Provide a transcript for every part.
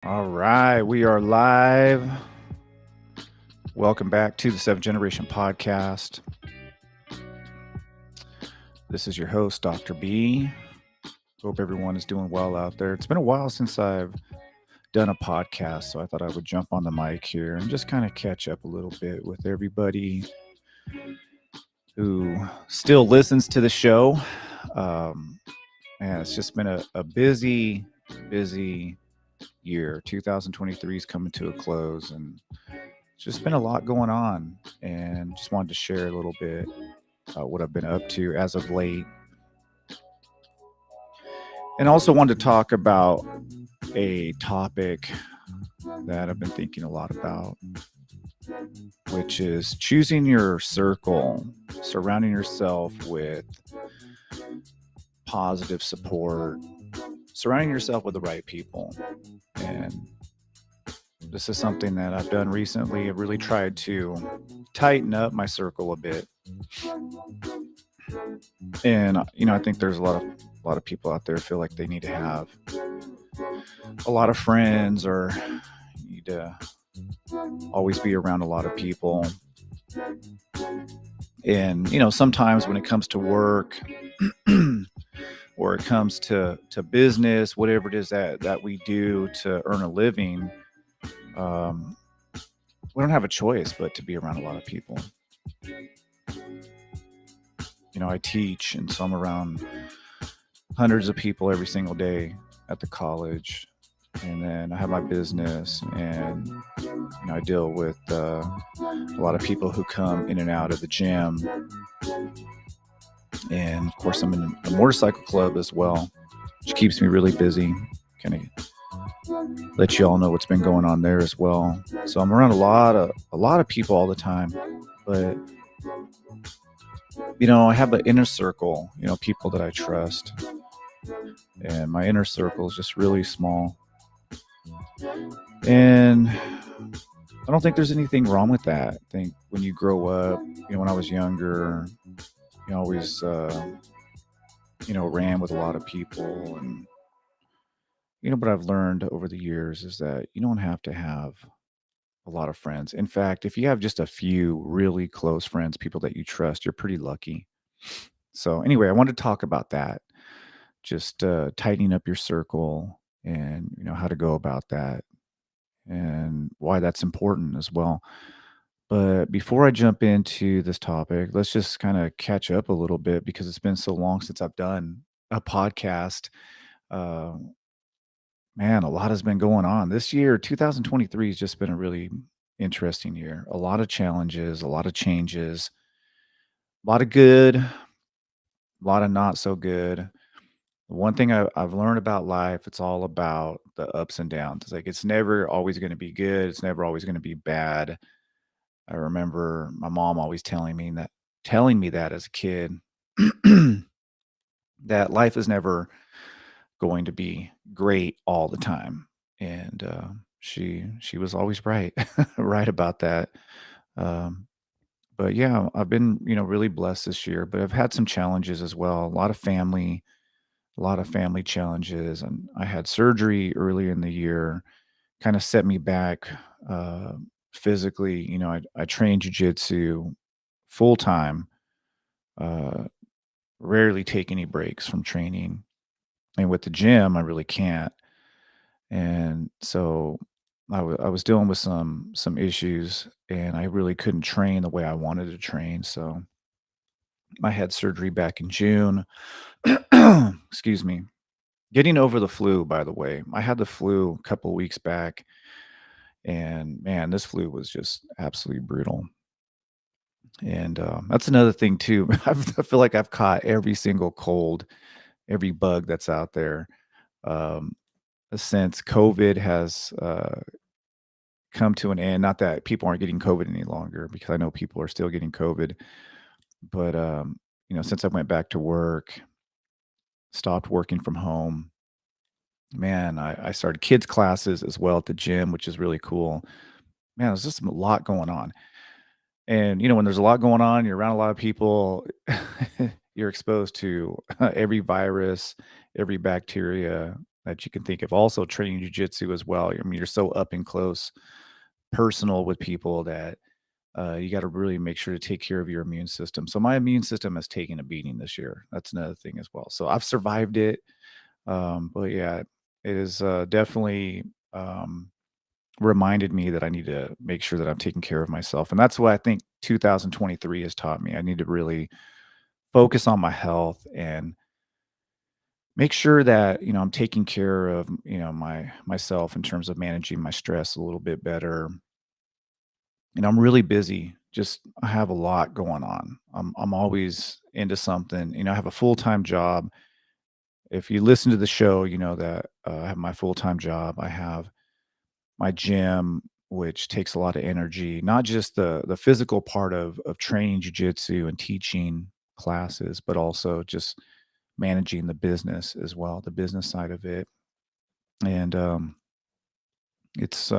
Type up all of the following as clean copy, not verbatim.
All right, we are live. Welcome back to the Seventh Generation Podcast. This is your host, Dr. B. Hope everyone is doing well out there. It's been a while since I've done a podcast, so I thought I would jump on the mic here and just kind of catch up a little bit with everybody who still listens to the show. Um, Man, it's just been a busy year. 2023 is coming to a close, and it's just been a lot going on. And just wanted to share a little bit what I've been up to as of late, and also wanted to talk about a topic that I've been thinking a lot about, which is choosing your circle, surrounding yourself with positive support, surrounding yourself with the right people. And this is something that I've done recently. I've really tried to tighten up my circle a bit. And I think there's a lot of people out there feel like they need to have a lot of friends or need to always be around a lot of people. And sometimes when it comes to work or it comes to business, whatever it is that we do to earn a living, um, we don't have a choice but to be around a lot of people. I teach, and so I'm around hundreds of people every single day at the college. And then I have my business, and I deal with a lot of people who come in and out of the gym. And of course, I'm in a motorcycle club as well, which keeps me really busy. Kind of let you all know what's been going on there as well. So I'm around a lot of people all the time, but I have an inner circle, people that I trust, and my inner circle is just really small. And I don't think there's anything wrong with that. I think when you grow up, when I was younger, always, ran with a lot of people. And, what I've learned over the years is that you don't have to have a lot of friends. In fact, if you have just a few really close friends, people that you trust, you're pretty lucky. So, anyway, I wanted to talk about that, just tightening up your circle and, how to go about that and why that's important as well. But before I jump into this topic, let's just kind of catch up a little bit because it's been so long since I've done a podcast. Uh, Man, a lot has been going on. This year, 2023 has just been a really interesting year. A lot of challenges, a lot of changes, a lot of good, a lot of not so good. One thing I've learned about life, it's all about the ups and downs. It's like it's never always going to be good. It's never always going to be bad. I remember my mom always telling me that as a kid, that life is never going to be great all the time. And she was always right, right about that. Um, but yeah, I've been really blessed this year, but I've had some challenges as well. A lot of family challenges, and I had surgery early in the year, kind of set me back uh, physically. I train jujitsu full time. Uh, Rarely take any breaks from training, and with the gym, I really can't. And so I was dealing with some issues, and I really couldn't train the way I wanted to train. So I had surgery back in June. Excuse me. Getting over the flu, by the way. I had the flu a couple weeks back, and man, this flu was just absolutely brutal. And that's another thing too. I feel like I've caught every single cold, every bug that's out there. Um, since COVID has come to an end. Not that people aren't getting COVID any longer, because I know people are still getting COVID. But since I went back to work, stopped working from home, man, I started kids classes as well at the gym, which is really cool. Man, there's just a lot going on. And when there's a lot going on, you're around a lot of people, you're exposed to every virus, every bacteria. that you can think of. Also training jujitsu as well. I mean, you're so up and close, personal with people that you got to really make sure to take care of your immune system. So my immune system has taken a beating this year. That's another thing as well. So I've survived it, but yeah, it is definitely um, reminded me that I need to make sure that I'm taking care of myself, and that's what I think 2023 has taught me. I need to really focus on my health and make sure that I'm taking care of myself in terms of managing my stress a little bit better. And I'm really busy. Just I have a lot going on. I'm always into something. I have a full-time job. If you listen to the show, you know that I have my full-time job. I have my gym, which takes a lot of energy, not just the physical part of training jujitsu and teaching classes, but also just managing the business as well, the business side of it. And it's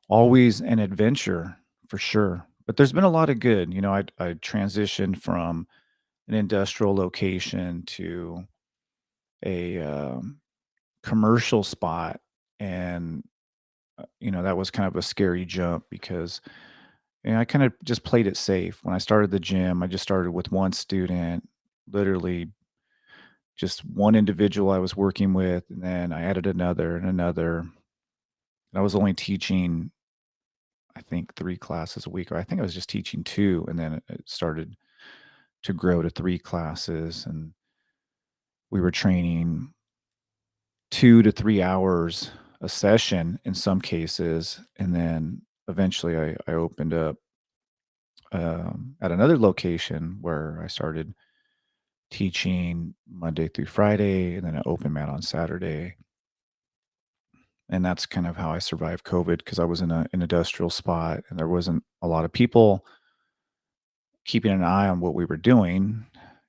always an adventure for sure. But there's been a lot of good. I transitioned from an industrial location to a commercial spot, and that was kind of a scary jump because I kind of just played it safe. When I started the gym, I just started with one student, literally just one individual I was working with, and then I added another and another. And I was only teaching, I think, 3 classes a week, or I think I was just teaching 2, and then it started to grow to 3 classes, and we were training 2 to 3 hours a session in some cases, and then eventually I opened up, at another location where I started teaching Monday through Friday, and then an open mat on Saturday, and that's kind of how I survived COVID because I was in an industrial spot, and there wasn't a lot of people keeping an eye on what we were doing,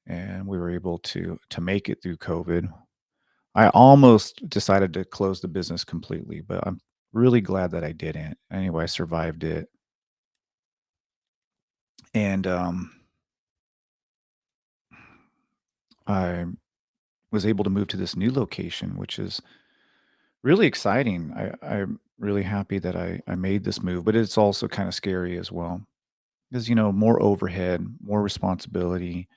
and we were able to make it through COVID. I almost decided to close the business completely, but I'm really glad that I didn't. Anyway, I survived it, and I was able to move to this new location, which is really exciting. I'm really happy that I made this move, but it's also kind of scary as well because more overhead, more responsibility.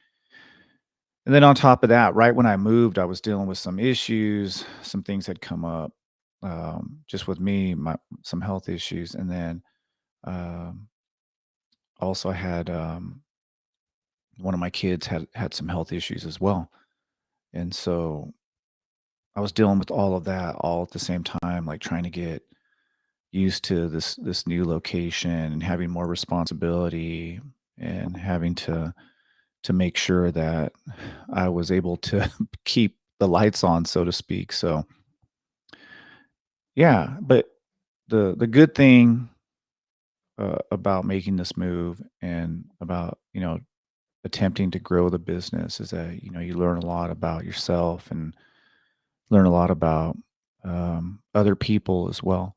And then on top of that, right when I moved, I was dealing with some issues. Some things had come up, just with me, some health issues, and then um, also I had one of my kids had some health issues as well, and so I was dealing with all of that all at the same time, like trying to get used to this new location and having more responsibility and having to make sure that I was able to keep the lights on, so to speak. So yeah, but the good thing about making this move and about attempting to grow the business is that you learn a lot about yourself and learn a lot about other people as well.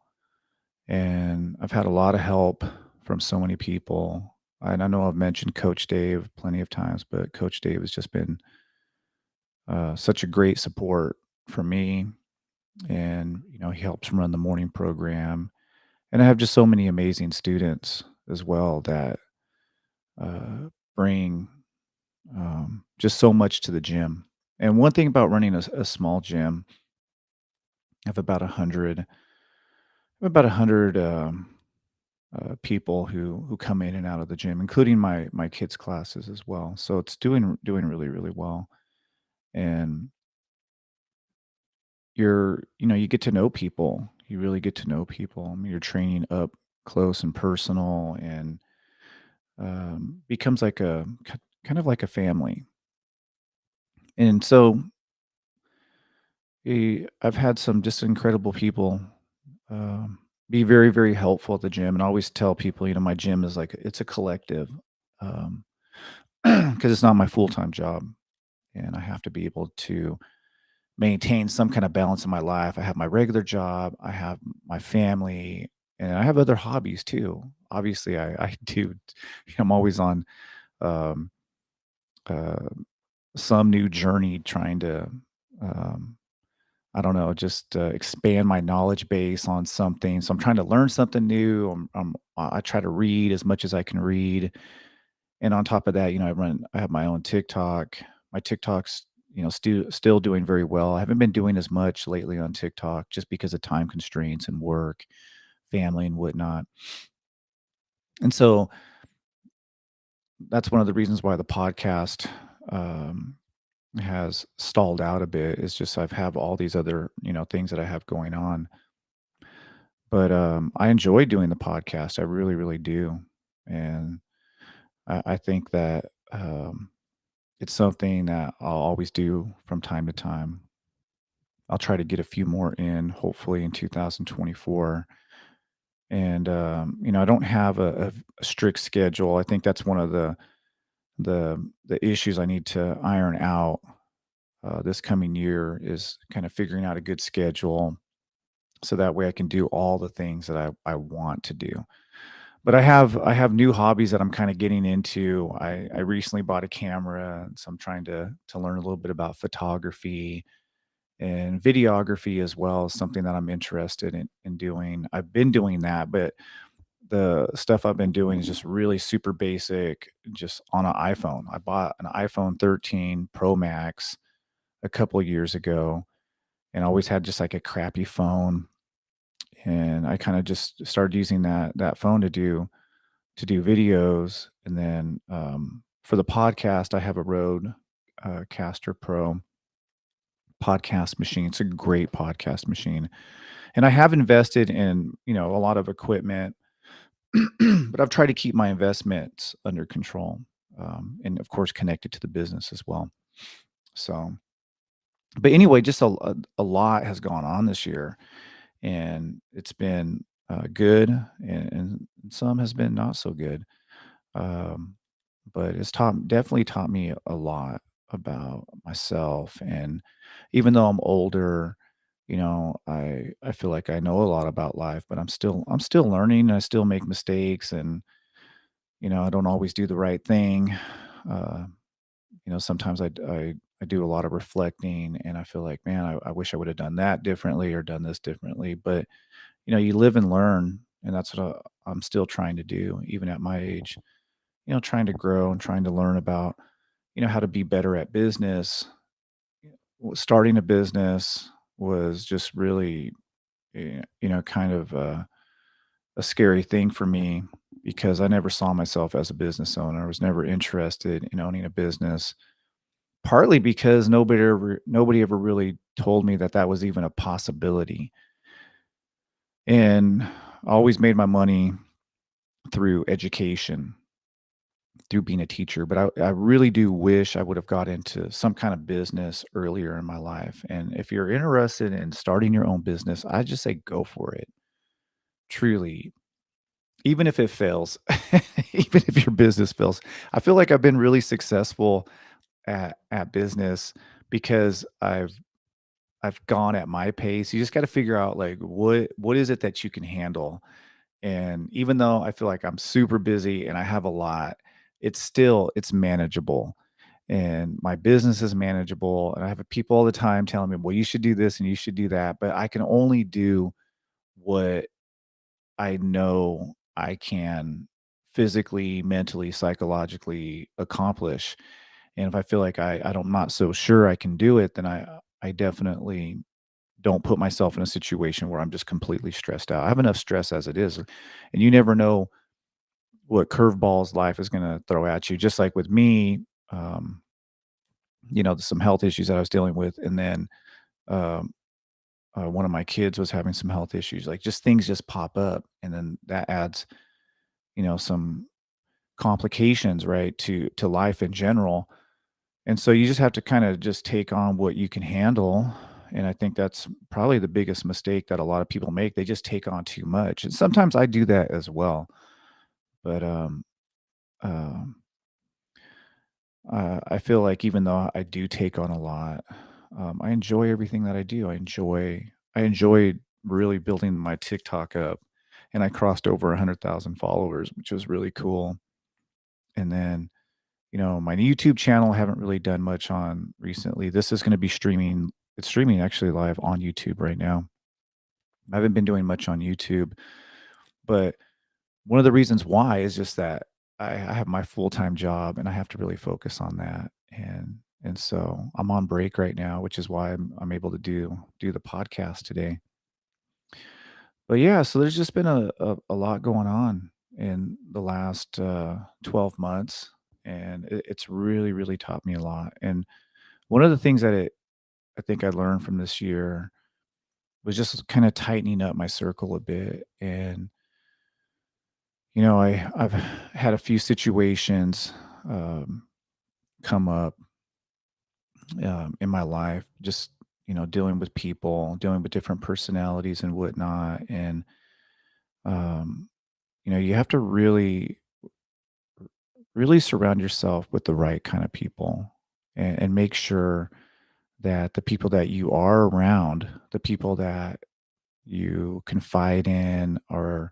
And I've had a lot of help from so many people. And I know I've mentioned Coach Dave plenty of times, but Coach Dave has just been such a great support for me. And he helps run the morning program. And I have just so many amazing students as well that bring just so much to the gym. And one thing about running a small gym, I have about 100 people who come in and out of the gym, including my kids' classes as well. So it's doing really really well, and you get to know people. You really get to know people. I mean, you're training up close and personal, and becomes like kind of like a family. And so I've had some just incredible people be very, very helpful at the gym, and I always tell people, my gym is like it's a collective, um, because it's not my full time job, and I have to be able to maintain some kind of balance in my life. I have my regular job, I have my family, and I have other hobbies too. Obviously, I do. I'm always on um, uh, some new journey trying to um, I don't know, just, expand my knowledge base on something. So I'm trying to learn something new. I try to read as much as I can read. And on top of that, I have my own TikTok. My TikTok's, still doing very well. I haven't been doing as much lately on TikTok just because of time constraints and work, family, and whatnot. And so that's one of the reasons why the podcast, um, has stalled out a bit. Is just I've have all these other, things that I have going on. But, I enjoy doing the podcast. I really, really do. And I think that, it's something that I'll always do from time to time. I'll try to get a few more in, hopefully in 2024. And, I don't have a strict schedule. I think that's one of the issues I need to iron out, this coming year is kind of figuring out a good schedule so that way I can do all the things that I want to do. But I have new hobbies that I'm kinda getting into. I recently bought a camera, so I'm trying to learn a little bit about photography and videography as well, is something that I'm interested in doing. I've been doing that, but the stuff I've been doing is just really super basic, just on an iPhone. I bought an iPhone 13 Pro Max a couple of years ago and always had just, like, a crappy phone, and I kinda just started using that phone to do videos, and then, for the podcast, I have a Rode, Caster Pro podcast machine. It's a great podcast machine, and I have invested in, a lot of equipment, but I've tried to keep my investments under control, and, of course, connected to the business as well. So but anyway, just a lot has gone on this year, and it's been, good, and some has been not so good. Um, but it's definitely taught me a lot about myself, and even though I'm older, I feel like I know a lot about life, but I'm still learning, and I still make mistakes, and, I don't always do the right thing. Uh, sometimes I do a lot of reflecting, and I feel like, man, I wish I would have done that differently or done this differently. But, you live and learn, and that's what I'm still trying to do, even at my age, trying to grow and trying to learn about, how to be better at business. Starting a business was just really, kind of a scary thing for me because I never saw myself as a business owner. I was never interested in owning a business, partly because nobody ever really told me that that was even a possibility. And I always made my money through education, through being a teacher, but I really do wish I would have got into some kind of business earlier in my life. And if you're interested in starting your own business, I just say go for it. Truly, even if it fails, even if your business fails. I feel like I've been really successful at business because I've gone at my pace. You just got to figure out like what is it that you can handle. And even though I feel like I'm super busy and I have a lot, it's manageable. And my business is manageable. And I have people all the time telling me, well, you should do this and you should do that. But I can only do what I know I can physically, mentally, psychologically accomplish. And if I feel like I'm not so sure I can do it, then I definitely don't put myself in a situation where I'm just completely stressed out. I have enough stress as it is, and you never know what curveballs life is gonna throw at you. Just like with me, um, some health issues that I was dealing with, and then, um, one of my kids was having some health issues, like, just things just pop up, and then that adds, some complications, right, to life in general. And so you just have to kinda just take on what you can handle, and I think that's probably the biggest mistake that a lot of people make. They just take on too much, and sometimes I do that as well. But, um, I feel like even though I do take on a lot, I enjoy everything that I do. I enjoy really building my TikTok up, and I crossed over 100,000 followers, which was really cool. And then, my YouTube channel, I haven't really done much on recently. This is gonna be streaming It's streaming actually live on YouTube right now. I haven't been doing much on YouTube, but one of the reasons why is just that I have my full-time job and I have to really focus on that. And so I'm on break right now, which is why I'm able to do the podcast today. But yeah, so there's just been a lot going on in the last 12 months, and it's really, really taught me a lot. And one of the things that I think I learned from this year was just kind of tightening up my circle a bit. And I've had a few situations um, come up in my life, just dealing with people, dealing with different personalities and whatnot. And um, you have to really surround yourself with the right kind of people, and make sure that the people that you are around, the people that you confide in, are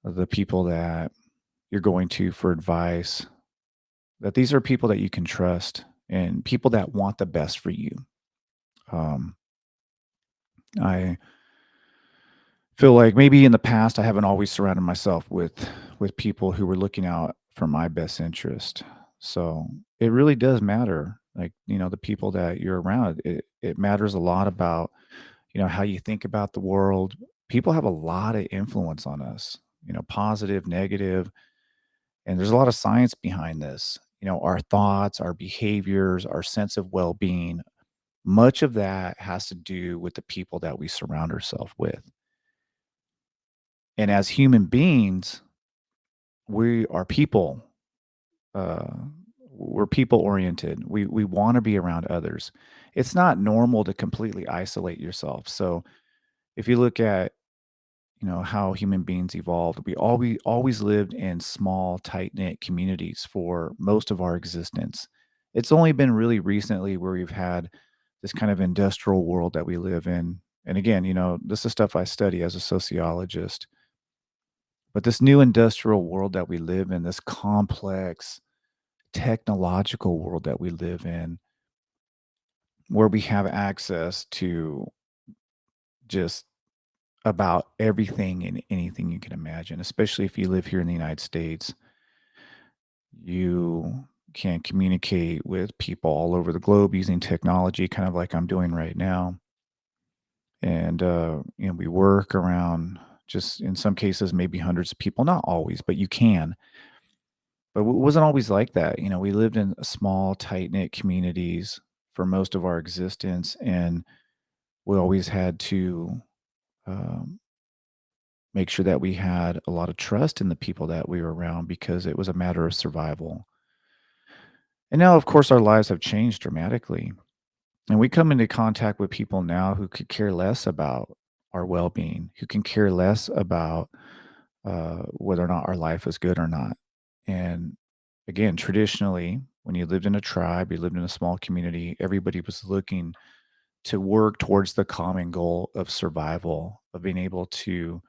the people that you're going to for advice, that these are people that you can trust and people that want the best for you. Um, I feel like maybe in the past I haven't always surrounded myself with people who were looking out for my best interest. So it really does matter. Like, the people that you're around, it matters a lot about, how you think about the world. People have a lot of influence on us, positive, negative, and there's a lot of science behind this. Our thoughts, our behaviors, our sense of well-being, much of that has to do with the people that we surround ourselves with. And as human beings, we are people. Uh, we're people oriented. We want to be around others. It's not normal to completely isolate yourself. So if you look at how human beings evolved, we always lived in small, tight knit communities for most of our existence. It's only been really recently where we've had this kind of industrial world that we live in. And again, this is stuff I study as a sociologist. But this new industrial world that we live in, this complex technological world that we live in, where we have access to just about everything and anything you can imagine, especially if you live here in the United States, you can communicate with people all over the globe using technology, kind of like I'm doing right now. And, we work around, just in some cases, maybe hundreds of people, not always, but you can. But it wasn't always like that. We lived in small, tight knit communities for most of our existence, and we always had to um, make sure that we had a lot of trust in the people that we were around because it was a matter of survival. And now, of course, our lives have changed dramatically. And we come into contact with people now who could care less about our well being, who can care less about whether or not our life is good or not. And again, traditionally, when you lived in a tribe, you lived in a small community, everybody was looking to work towards the common goal of survival, of being able to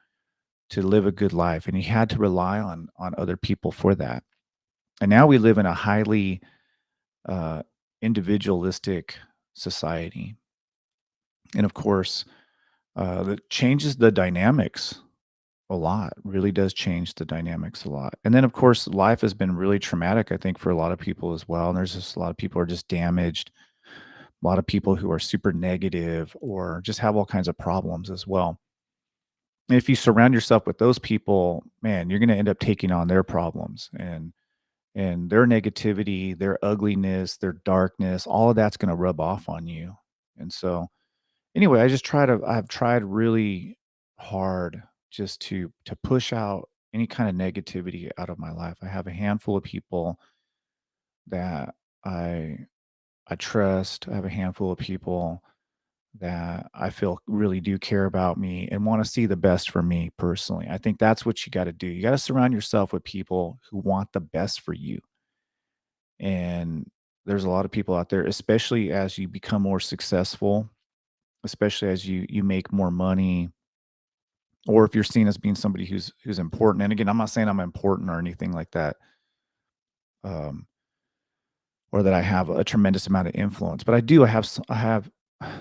live a good life, and you had to rely on other people for that. And now we live in a highly uh, individualistic society, and of course, that changes the dynamics a lot. Really does change the dynamics a lot. And then, of course, life has been really traumatic, I think, for a lot of people as well. And there's just a lot of people who are just damaged. A lot of people who are super negative or just have all kinds of problems as well. And if you surround yourself with those people, man, you're going to end up taking on their problems, and their negativity, their ugliness, their darkness, all of that's going to rub off on you. And so, anyway, I've tried really hard just to push out any kind of negativity out of my life. I have a handful of people that I I trust. I have a handful of people that I feel really do care about me and want to see the best for me personally. I think that's what you got to do. You got to surround yourself with people who want the best for you. And there's a lot of people out there, especially as you become more successful, especially as you make more money, or if you're seen as being somebody who's important. And again, I'm not saying I'm important or anything like that, um, or that I have a tremendous amount of influence, but I do. I have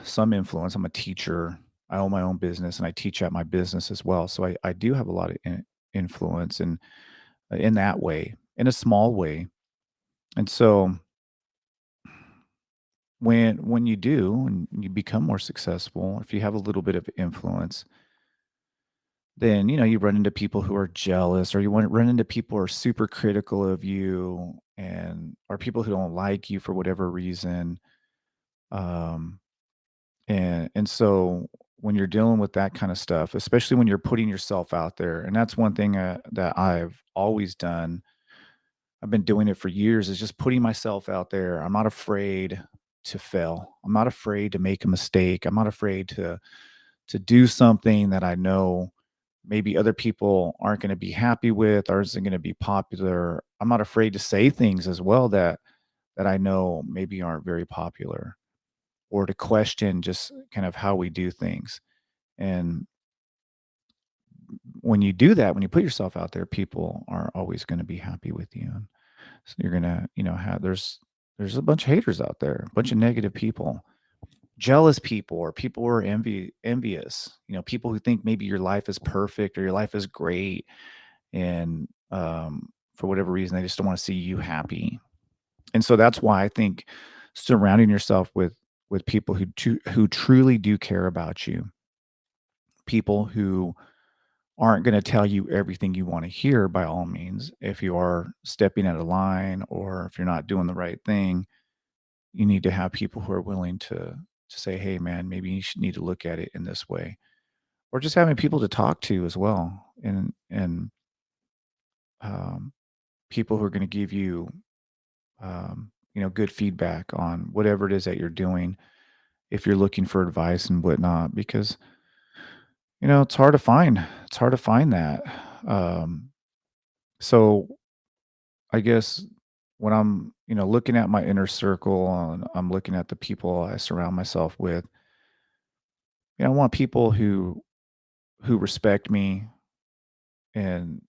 some influence. I'm a teacher. I own my own business and I teach at my business as well. So I do have a lot of influence in that way, in a small way. And so when you do and you become more successful, if you have a little bit of influence, then you run into people who are jealous, or you want to run into people who are super critical of you, and or people who don't like you for whatever reason. Um, and so when you're dealing with that kind of stuff, especially when you're putting yourself out there, and that's one thing that I've always done. I've been doing it for years, is just putting myself out there. I'm not afraid to fail. I'm not afraid to make a mistake. I'm not afraid to do something that I know maybe other people aren't going to be happy with or isn't going to be popular. I'm not afraid to say things as well that I know maybe aren't very popular, or to question just kind of how we do things. And when you do that, when you put yourself out there, people are always going to be happy with you. And so you're gonna, have there's a bunch of haters out there, a bunch of negative people, jealous people, or people who are envious. People who think maybe your life is perfect or your life is great, and for whatever reason, they just don't want to see you happy. And so that's why I think surrounding yourself with people who truly do care about you, people who aren't going to tell you everything you want to hear. By all means, if you are stepping out of line or if you're not doing the right thing, you need to have people who are willing to say, "Hey, man, maybe you should need to look at it in this way," or just having people to talk to as well, and um, people who are going to give you, good feedback on whatever it is that you're doing. If you're looking for advice and whatnot, because it's hard to find. It's hard to find that. Um, so I guess when I'm, looking at my inner circle and I'm looking at the people I surround myself with, I want people who respect me, and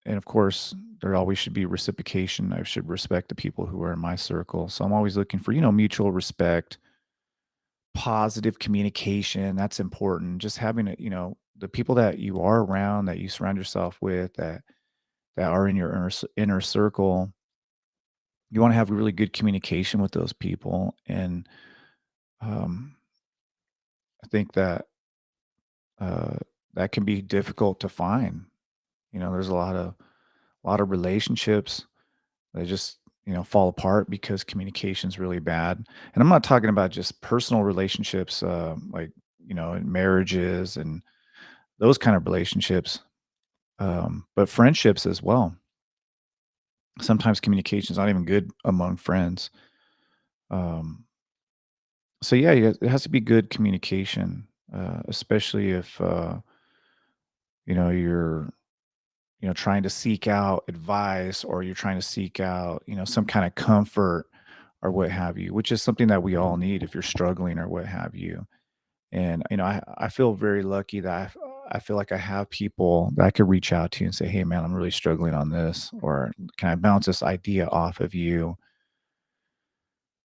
of course there always should be reciprocation. I should respect the people who are in my circle. So I'm always looking for, mutual respect, positive communication. That's important. Just having it, the people that you are around, that you surround yourself with, that are in your inner circle, you want to have really good communication with those people. And um, I think that uh, that can be difficult to find. There's a lot of relationships they just, fall apart because communication's really bad. And I'm not talking about just personal relationships, like, in marriages and those kind of relationships, but friendships as well. Sometimes communication is not even good among friends. Um, so yeah, it has to be good communication, especially if you're trying to seek out advice, or you're trying to seek out, some kind of comfort or what have you, which is something that we all need if you're struggling or what have you. And, I feel very lucky that I feel like I have people that I could reach out to and say, "Hey, man, I'm really struggling on this," or "Can I bounce this idea off of you?"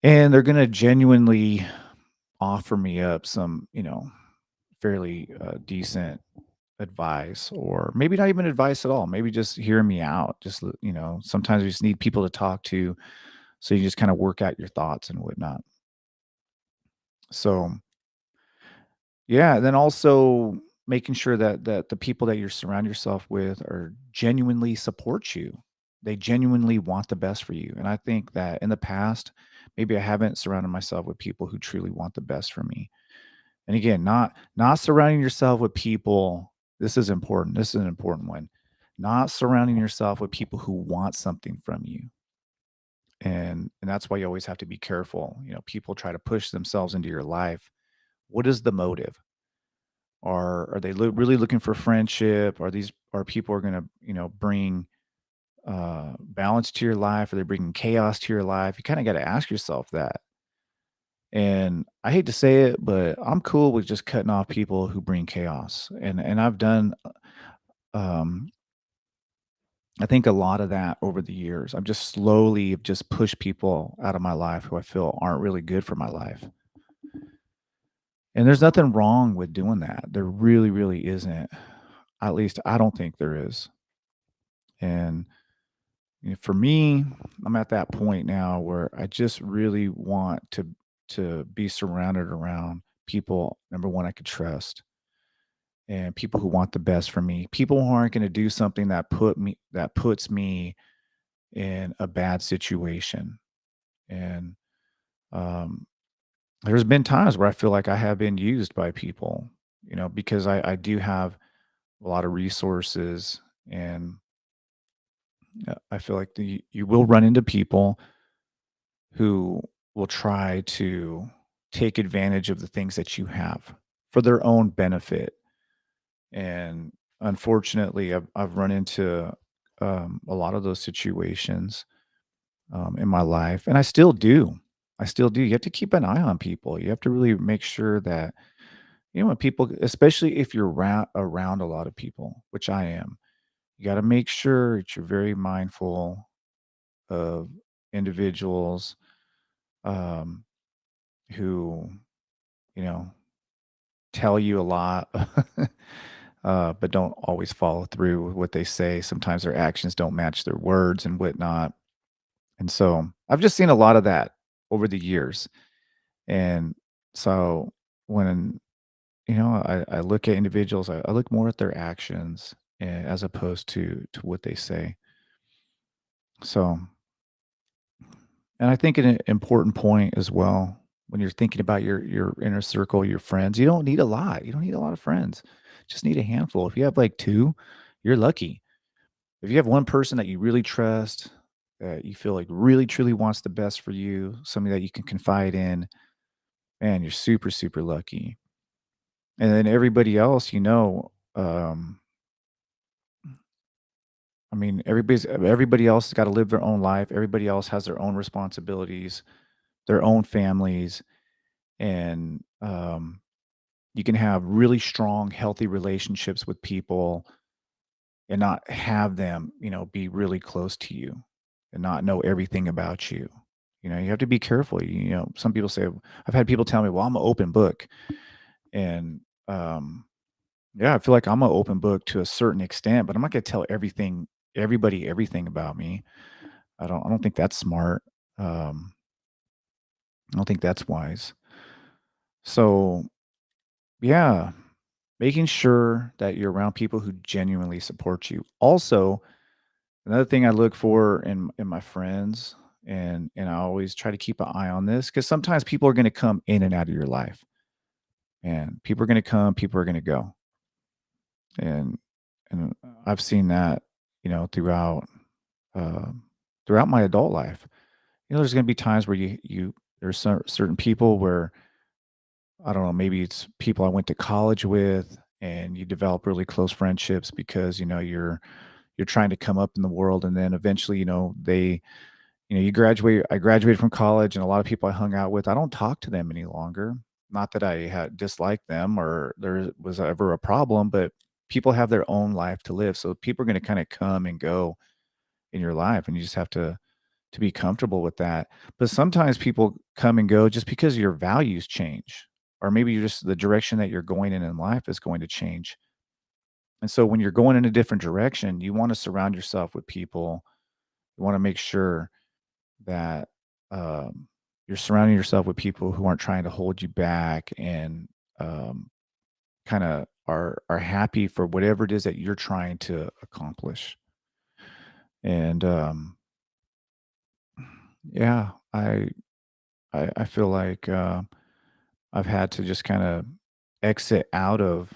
And they're going to genuinely offer me up some, fairly decent advice, or maybe not even advice at all. Maybe just hearing me out. Just, sometimes you just need people to talk to. So you just kind of work out your thoughts and whatnot. So yeah, then also making sure that the people that you surround yourself with are genuinely support you. They genuinely want the best for you. And I think that in the past, maybe I haven't surrounded myself with people who truly want the best for me. And again, not surrounding yourself with people, this is important. This is an important one. Not surrounding yourself with people who want something from you. And that's why you always have to be careful. People try to push themselves into your life. What is the motive? Are they really looking for friendship? Are people are going to, bring balance to your life? Are they bringing chaos to your life? You kind of got to ask yourself that. And I hate to say it, but I'm cool with just cutting off people who bring chaos. And I've done, um, I think, a lot of that over the years. I've just slowly just pushed people out of my life who I feel aren't really good for my life. And there's nothing wrong with doing that. There really, really isn't. At least I don't think there is. And for me, I'm at that point now where I just really want to be surrounded around people, number one, I could trust, and people who want the best for me. People who aren't going to do something that puts me in a bad situation. And um, there's been times where I feel like I have been used by people, because I do have a lot of resources, and I feel like you will run into people who will try to take advantage of the things that you have for their own benefit. And unfortunately, I've run into a lot of those situations in my life, and I still do. I still do. You have to keep an eye on people. You have to really make sure that when people, especially if you're around a lot of people, which I am, you got to make sure that you're very mindful of individuals um, who you know tell you a lot, but don't always follow through with what they say. Sometimes their actions don't match their words and whatnot. And so I've just seen a lot of that over the years. And so when I look at individuals, I look more at their actions as opposed to what they say. So, and I think an important point as well when you're thinking about your inner circle, your friends, you don't need a lot. You don't need a lot of friends. Just need a handful. If you have like two, you're lucky. If you have one person that you really trust, that you feel like really truly wants the best for you, somebody that you can confide in, man, you're super super lucky. And then everybody else, I mean, everybody else has got to live their own life. Everybody else has their own responsibilities, their own families, and you can have really strong, healthy relationships with people and not have them, be really close to you and not know everything about you. You have to be careful. Some people say, I've had people tell me, well, I'm an open book. And yeah, I feel like I'm an open book to a certain extent, but I'm not going to tell everybody, everything about me. I don't think that's smart. Um, I don't think that's wise. So yeah, making sure that you're around people who genuinely support you. Also, another thing I look for in my friends, and I always try to keep an eye on this because sometimes people are going to come in and out of your life, and people are going to come, people are going to go, and I've seen that throughout um, throughout my adult life. There's going to be times where there's certain people where I don't know, maybe it's people I went to college with, and you develop really close friendships because you're trying to come up in the world, and then eventually you graduate. I graduated from college, and a lot of people I hung out with, I don't talk to them any longer. Not that I had disliked them or there was ever a problem, but people have their own life to live. So people are going to kind of come and go in your life, and you just have to be comfortable with that. But sometimes people come and go just because your values change, or maybe you just the direction that you're going in life is going to change. And so when you're going in a different direction, you want to surround yourself with people. You want to make sure that you're surrounding yourself with people who aren't trying to hold you back and kind of are happy for whatever it is that you're trying to accomplish. And yeah, I feel like I've had to just kind of exit out of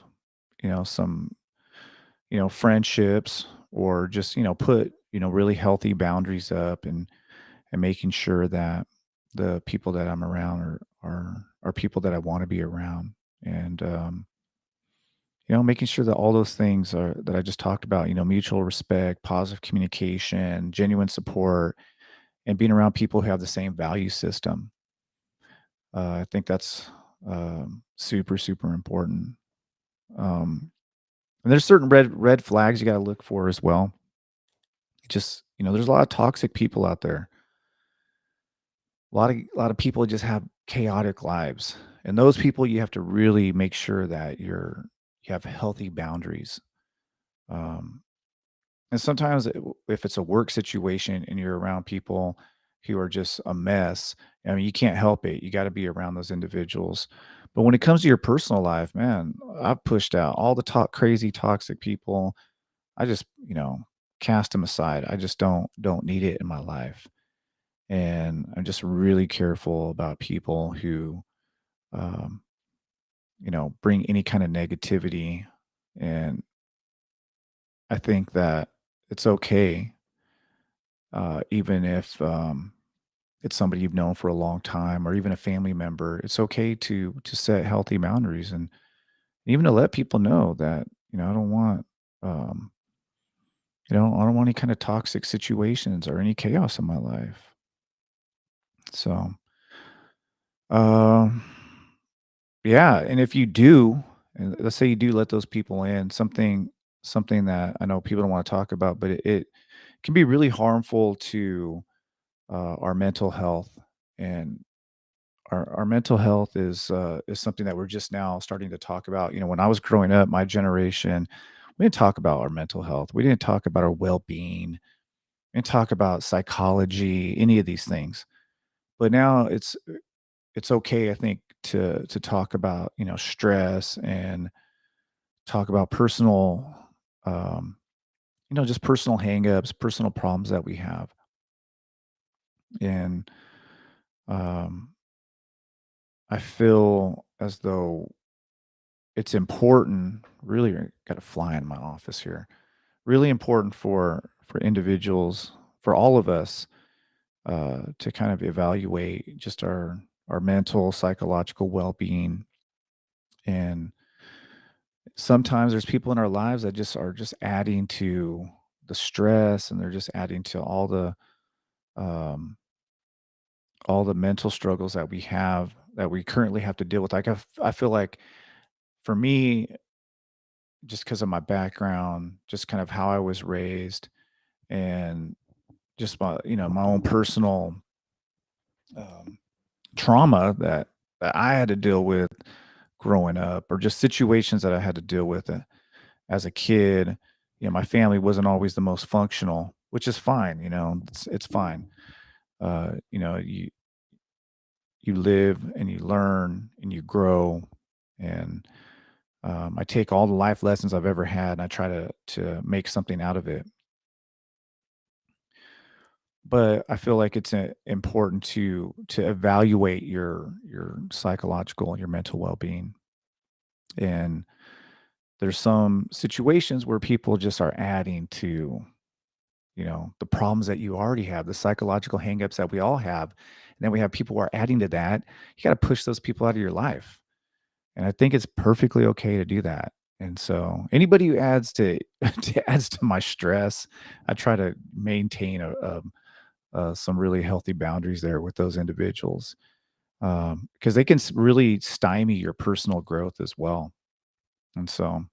some friendships, or just put really healthy boundaries up, and making sure that the people that I'm around are people that I want to be around. And making sure that all those things are that I just talked about, mutual respect, positive communication, genuine support, and being around people who have the same value system. I think that's super super important. um, and there's certain red flags you got to look for as well. Just there's a lot of toxic people out there. A lot of people just have chaotic lives, And those people, you have to really make sure that you have healthy boundaries. Um, and sometimes if it's a work situation and you're around people who are just a mess, I mean, you can't help it. You got to be around those individuals. But when it comes to your personal life, man, I've pushed out all the crazy toxic people. I just, cast them aside. I just don't need it in my life. And I'm just really careful about people who um, bring any kind of negativity. And I think that it's okay, even if it's somebody you've known for a long time or even a family member. It's okay to set healthy boundaries and even to let people know that I don't want um, I don't want any kind of toxic situations or any chaos in my life. So, um, yeah, and if you do, and let's say you do let those people in, something that I know people don't want to talk about, but it can be really harmful to our mental health. And our mental health is something that we're just now starting to talk about. When I was growing up, my generation, we didn't talk about our mental health. We didn't talk about our well-being. We didn't talk about psychology, any of these things. But now it's okay, I think, to talk about stress and talk about personal, um, just personal hangups, personal problems that we have. And um, I feel as though it's important, really, got a fly in my office here. Really important for individuals, for all of us, to kind of evaluate just our mental, psychological well-being. And sometimes there's people in our lives that just are just adding to the stress, and they're just adding to um, all the mental struggles that we have, that we currently have to deal with. Like I feel like for me, just because of my background, just kind of how I was raised, and just my own personal um, trauma that I had to deal with growing up, or just situations that I had to deal with as a kid. My family wasn't always the most functional, which is fine. It's fine. You live and you learn and you grow, and I take all the life lessons I've ever had and I try to make something out of it. But I feel like it's important to evaluate your psychological and your mental well-being. And there's some situations where people just are adding to, the problems that you already have, the psychological hangups that we all have. And then we have people who are adding to that. You got to push those people out of your life. And I think it's perfectly okay to do that. And so anybody who adds to adds to my stress, I try to maintain some really healthy boundaries there with those individuals, because they can really stymie your personal growth as well. And so,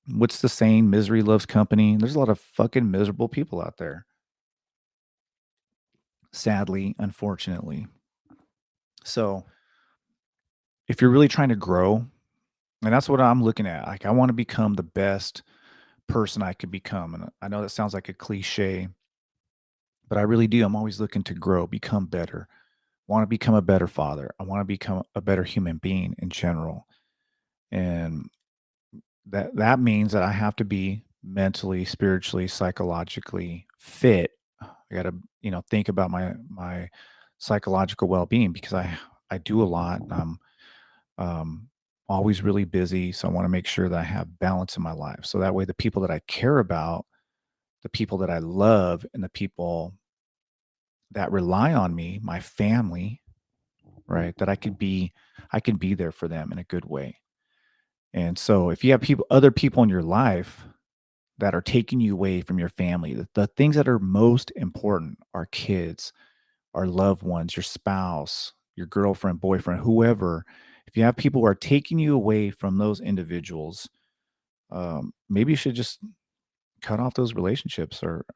what's the saying? Misery loves company. There's a lot of fucking miserable people out there, sadly, unfortunately. So, if you're really trying to grow, and that's what I'm looking at, like I want to become the best person I could become. And I know that sounds like a cliche, but I really do. I'm always looking to grow, become better. Want to become a better father. I want to become a better human being in general. And that means that I have to be mentally, spiritually, psychologically fit. I got to, think about my psychological well-being, because I do a lot. I'm um, always really busy, so I want to make sure that I have balance in my life. So that way, the people that I care about, the people that I love, and the people that rely on me, my family, right? That I can be there for them in a good way. And so if you have other people in your life that are taking you away from your family, the things that are most important are kids, our loved ones, your spouse, your girlfriend, boyfriend, whoever. If you have people who are taking you away from those individuals, maybe you should just cut off those relationships, or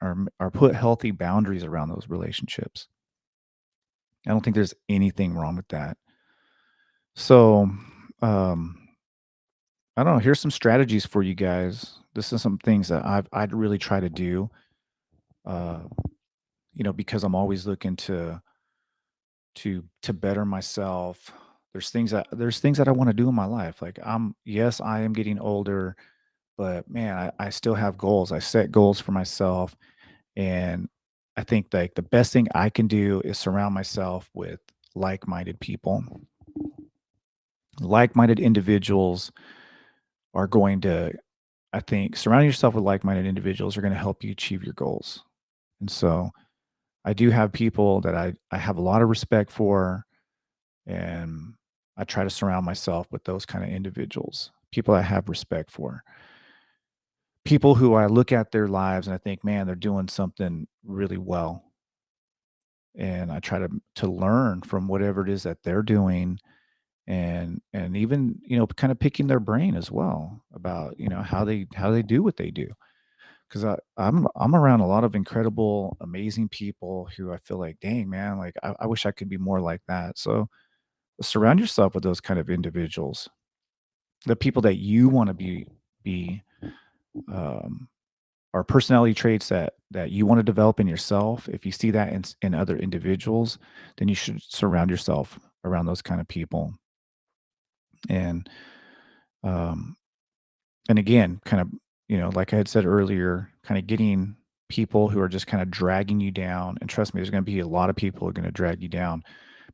put healthy boundaries around those relationships. I don't think there's anything wrong with that. So, um, I don't know, here's some strategies for you guys. This is some things that I'd really try to do, uh, because I'm always looking to better myself. There's things that I wanna do in my life. Like, yes, I am getting older, but man, I still have goals. I set goals for myself, and I think, like, the best thing I can do is surround myself with like-minded people. Like-minded individuals are going to I think surrounding yourself with like-minded individuals are gonna help you achieve your goals. And so, I do have people that I have a lot of respect for, and I try to surround myself with those kinda individuals, people I have respect for. People who I look at their lives and I think, "Man, they're doing something really well." And I try to learn from whatever it is that they're doing, and even, kinda picking their brain as well about, how they do what they do. 'Cause I'm around a lot of incredible, amazing people who I feel like, "Dang, man, like, I wish I could be more like that." So, surround yourself with those kind of individuals, the people that you wanna be, um, or personality traits that you wanna develop in yourself. If you see that in other individuals, then you should surround yourself around those kind of people. And, um and again, kind of, like I had said earlier, kind of getting people who are just kind of dragging you down. And trust me, there's going to be a lot of people who are going to drag you down.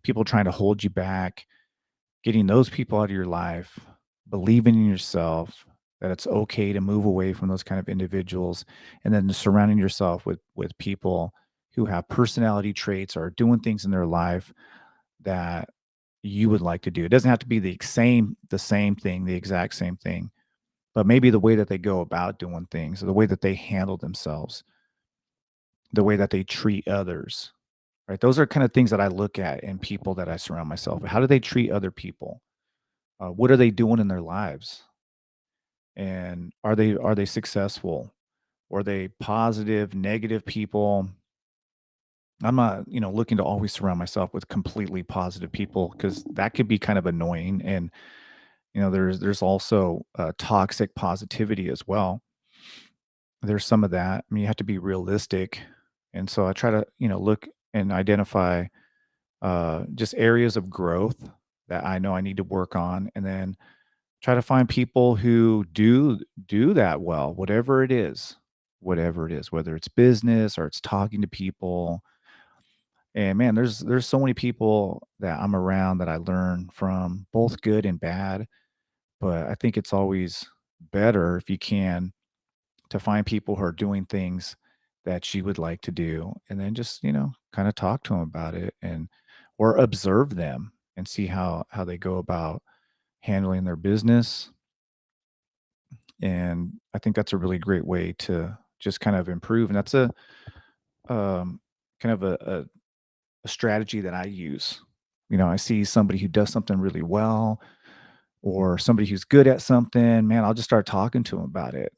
People trying to hold you back, getting those people out of your life, believing in yourself, that it's okay to move away from those kind of individuals, and then surrounding yourself with people who have personality traits or are doing things in their life that you would like to do. It doesn't have to be the same thing, the exact same thing, but maybe the way that they go about doing things, the way that they handle themselves, the way that they treat others, right? Those are kind of things that I look at in people that I surround myself with. How do they treat other people? What are they doing in their lives? And are they successful? Are they positive, negative people? I'm not, looking to always surround myself with completely positive people because that could be kind of annoying. And there's also toxic positivity as well. There's some of that. I mean, you have to be realistic. And so I try to, look and identify just areas of growth that I know I need to work on, and then try to find people who do that well, whatever it is, whether it's business or it's talking to people. And man, there's so many people that I'm around that I learn from, both good and bad. But I think it's always better if you can to find people who are doing things that you would like to do, and then just, kind of talk to them about it, and or observe them and see how they go about handling their business. And I think that's a really great way to just kind of improve. And that's a um, kind of a strategy that I use. I see somebody who does something really well, or somebody who's good at something, man, I'll just start talking to them about it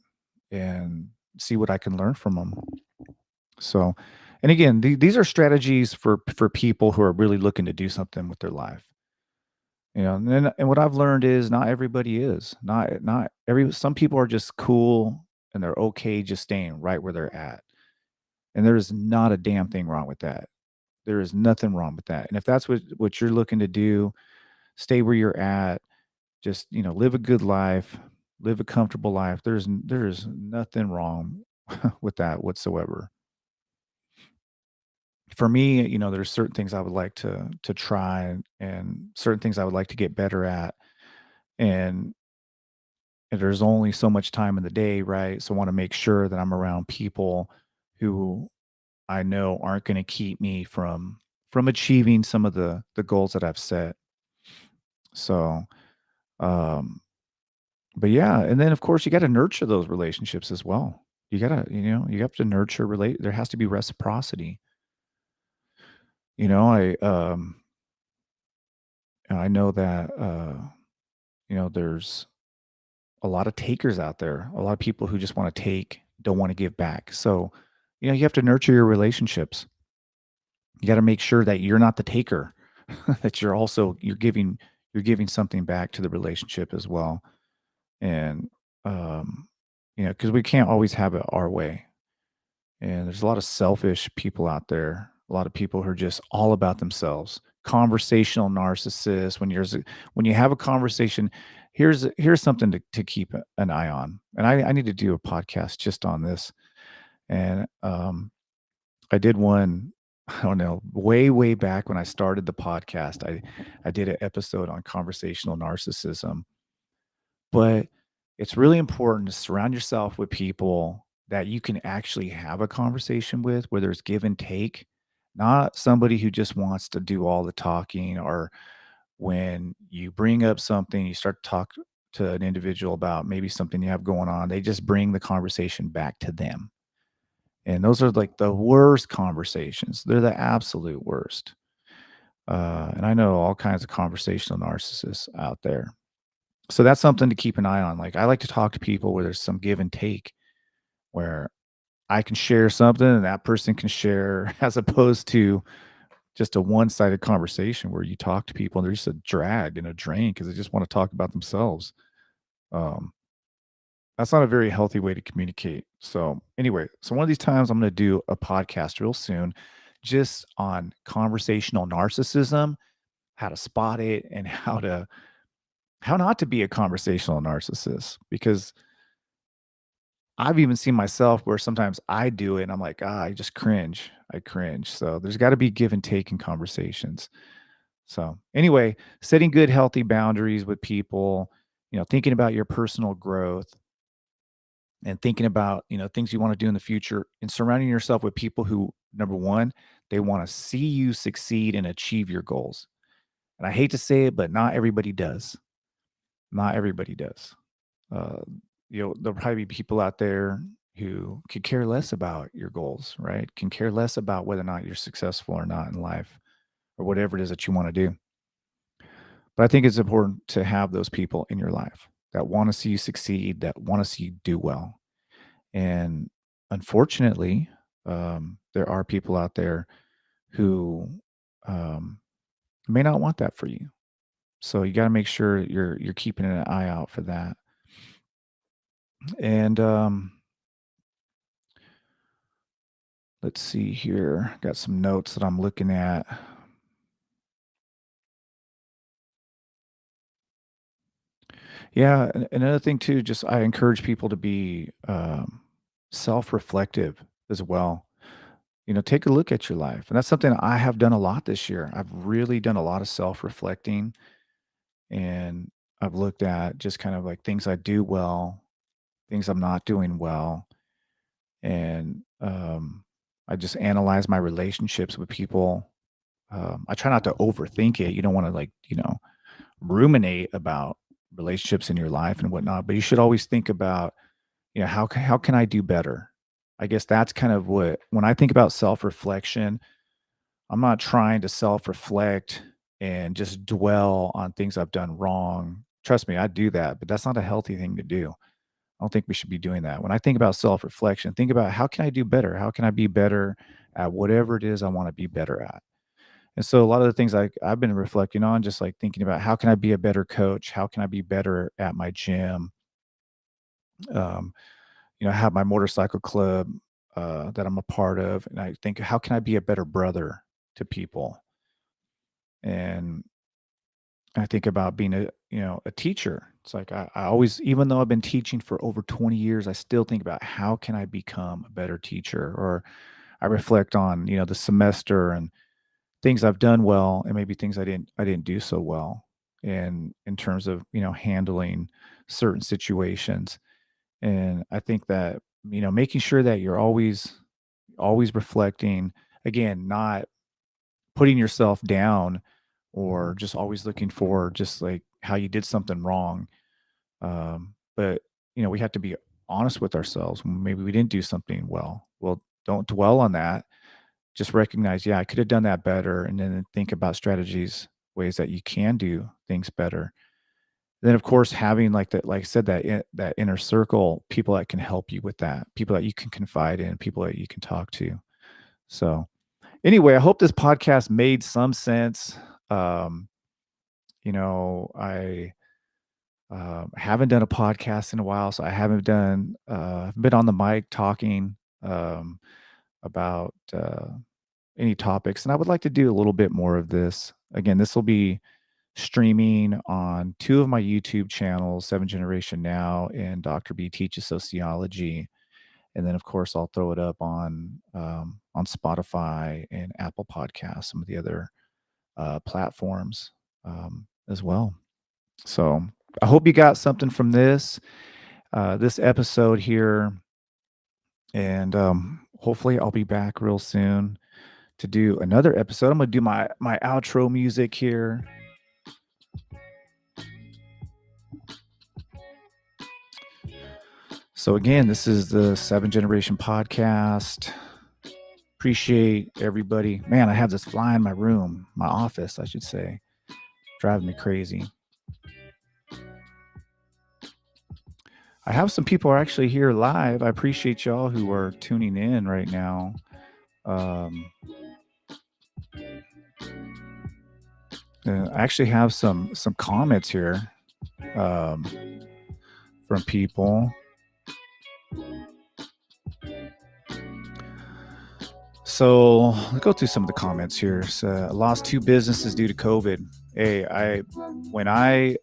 and see what I can learn from them. So, and again, these are strategies for people who are really looking to do something with their life. And what I've learned is not everybody is. Not every Some people are just cool and they're okay just staying right where they're at. And there is not a damn thing wrong with that. There is nothing wrong with that. And if that's what you're looking to do, stay where you're at, just, live a good life, live a comfortable life. There's nothing wrong with that whatsoever. For me, there's certain things I would like to try, and certain things I would like to get better at. And there's only so much time in the day, right? So I want to make sure that I'm around people who I know aren't going to keep me from achieving some of the goals that I've set. So, um, but yeah, and then of course you got to nurture those relationships as well. You have to nurture relate. There has to be reciprocity. You know, I know that there's a lot of takers out there, a lot of people who just want to take, don't want to give back. So, you have to nurture your relationships. You got to make sure that you're not the taker, that you're giving you're giving something back to the relationship as well. And, um, because we can't always have it our way. And there's a lot of selfish people out there, a lot of people who are just all about themselves, conversational narcissists. When you have a conversation, here's something to keep an eye on. And I need to do a podcast just on this. And I did one, I don't know, way back when I started the podcast. I did an episode on conversational narcissism, but it's really important to surround yourself with people that you can actually have a conversation with where there's give and take, not somebody who just wants to do all the talking, or when you bring up something, you start to talk to an individual about maybe something you have going on, they just bring the conversation back to them. And those are like the worst conversations. They're the absolute worst. And I know all kinds of conversational narcissists out there. So that's something to keep an eye on. Like, I like to talk to people where there's some give and take, where I can share something and that person can share, as opposed to just a one-sided conversation where you talk to people and they're just a drag and a drain because they just want to talk about themselves. Um, that's not a very healthy way to communicate. So anyway, so one of these times I'm going to do a podcast real soon just on conversational narcissism, how to spot it, and how not to be a conversational narcissist, because I've even seen myself where sometimes I do it and I'm like, I just cringe. I cringe. So there's got to be give and take in conversations. So anyway, setting good, healthy boundaries with people, thinking about your personal growth and thinking about, things you want to do in the future, and surrounding yourself with people who, number one, they want to see you succeed and achieve your goals. And I hate to say it, but not everybody does. Not everybody does. Uh, there'll probably be people out there who could care less about your goals, right? Can care less about whether or not you're successful or not in life, or whatever it is that you want to do. But I think it's important to have those people in your life that want to see you succeed, that want to see you do well. And unfortunately, there are people out there who um, may not want that for you. So you got to make sure you're keeping an eye out for that. And let's see here. Got some notes that I'm looking at. Yeah, another thing too, just I encourage people to be self-reflective as well. Take a look at your life, and that's something I have done a lot this year. I've really done a lot of self-reflecting, and I've looked at just kind of like things I do well, things I'm not doing well, and I just analyze my relationships with people. I try not to overthink it. You don't want to like ruminate about relationships in your life and whatnot, but you should always think about, how can I do better? I guess that's kind of what, when I think about self-reflection, I'm not trying to self-reflect and just dwell on things I've done wrong. Trust me, I do that, but that's not a healthy thing to do. I don't think we should be doing that. When I think about self-reflection, think about how can I do better? How can I be better at whatever it is I want to be better at? And so a lot of the things I've been reflecting on, just like thinking about how can I be a better coach? How can I be better at my gym? Um, I have my motorcycle club that I'm a part of, and I think, how can I be a better brother to people? And I think about being a teacher. It's like I always, even though I've been teaching for over 20 years, I still think about how can I become a better teacher? Or I reflect on, the semester and things I've done well, and maybe things I didn't do so well, and in terms of, handling certain situations. And I think that, making sure that you're always reflecting, again, not putting yourself down, or just always looking for just like how you did something wrong. But we have to be honest with ourselves when maybe we didn't do something well. Well, don't dwell on that. Just recognize, yeah, I could have done that better, and then think about strategies, ways that you can do things better. Then, of course, having like that, like I said, that inner circle, people that can help you with that, people that you can confide in, people that you can talk to. So, anyway, I hope this podcast made some sense. Um, I haven't done a podcast in a while, so I haven't been on the mic talking um, about any topics, and I would like to do a little bit more of this. Again, this will be streaming on two of my YouTube channels, Seven Generation Now and Dr. B Teaches Sociology. And then, of course, I'll throw it up on Spotify and Apple Podcasts, some of the other platforms as well. So I hope you got something from this episode here, and hopefully I'll be back real soon to do another episode. I'm gonna do my outro music here. So again, this is the Seven Generation Podcast. Appreciate everybody. Man, I have this fly in my room, my office, I should say, driving me crazy. I have some people are actually here live. I appreciate y'all who are tuning in right now. I actually have some comments here from people. So let's go through some of the comments here. So, I lost 2 businesses due to COVID. Hey, when I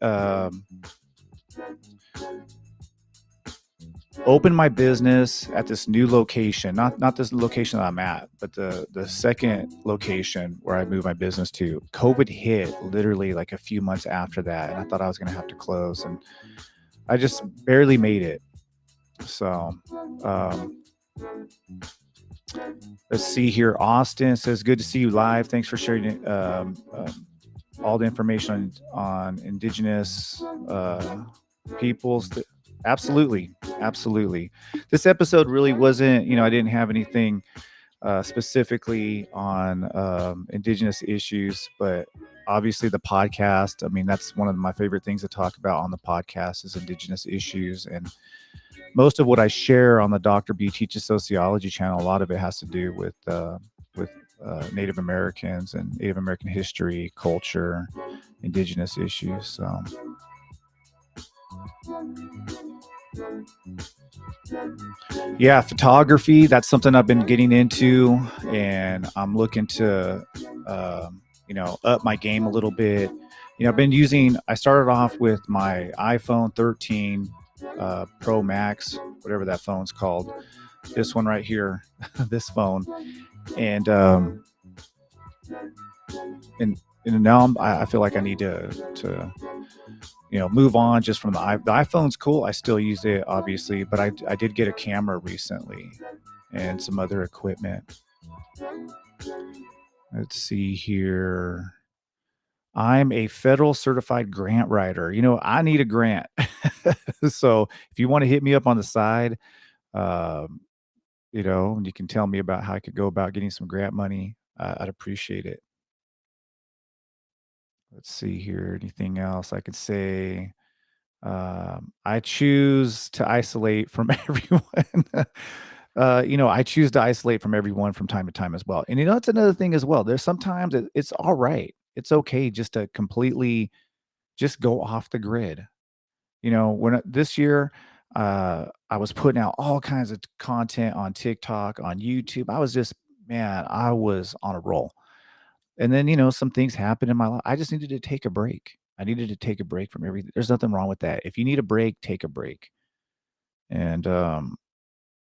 opened my business at this new location, not this location that I'm at, but the second location where I moved my business to, COVID hit literally like a few months after that, and I thought I was going to have to close, and I just barely made it. So, let's see here. Austin says, "Good to see you live. Thanks for sharing all the information on indigenous peoples." Absolutely, absolutely. This episode really wasn't. I didn't have anything specifically on indigenous issues, but obviously the podcast. I mean, that's one of my favorite things to talk about on the podcast is indigenous issues, and most of what I share on the Dr. B Teaches Sociology channel, a lot of it has to do with Native Americans and Native American history, culture, indigenous issues. So, yeah, photography, that's something I've been getting into, and I'm looking to, up my game a little bit. I started off with my iPhone 13 Pro Max, whatever that phone's called. This one right here, this phone, and and now I feel like I need to move on just from the iPhone's cool. I still use it obviously, but I did get a camera recently and some other equipment. Let's see here. I'm a federal certified grant writer. I need a grant. So if you want to hit me up on the side, um, you can tell me about how I could go about getting some grant money. I'd appreciate it. Let's see here. Anything else I could say? I choose to isolate from everyone. I choose to isolate from everyone from time to time as well. And that's another thing as well. There's sometimes it's all right. It's okay just to completely just go off the grid. This year, I was putting out all kinds of content on TikTok, on YouTube. I was on a roll. And then, some things happened in my life. I just needed to take a break. I needed to take a break from everything. There's nothing wrong with that. If you need a break, take a break. And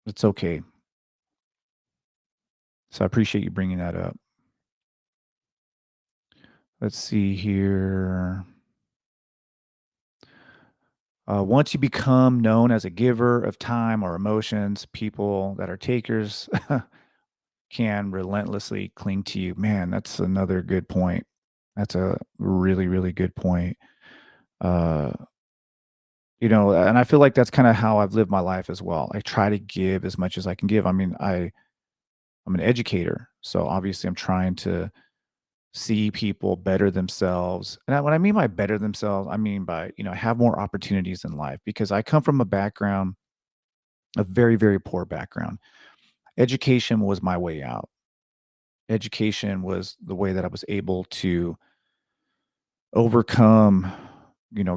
it's okay. So I appreciate you bringing that up. Let's see here. Once you become known as a giver of time or emotions, people that are takers can relentlessly cling to you. Man, that's another good point. That's a really, really good point. Uh, and I feel like that's kind of how I've lived my life as well. I try to give as much as I can give. I mean, I'm an educator, so obviously I'm trying to see people better themselves. And what I mean by better themselves, I mean by, have more opportunities in life because I come from a very, very poor background. Education was my way out. Education was the way that I was able to overcome,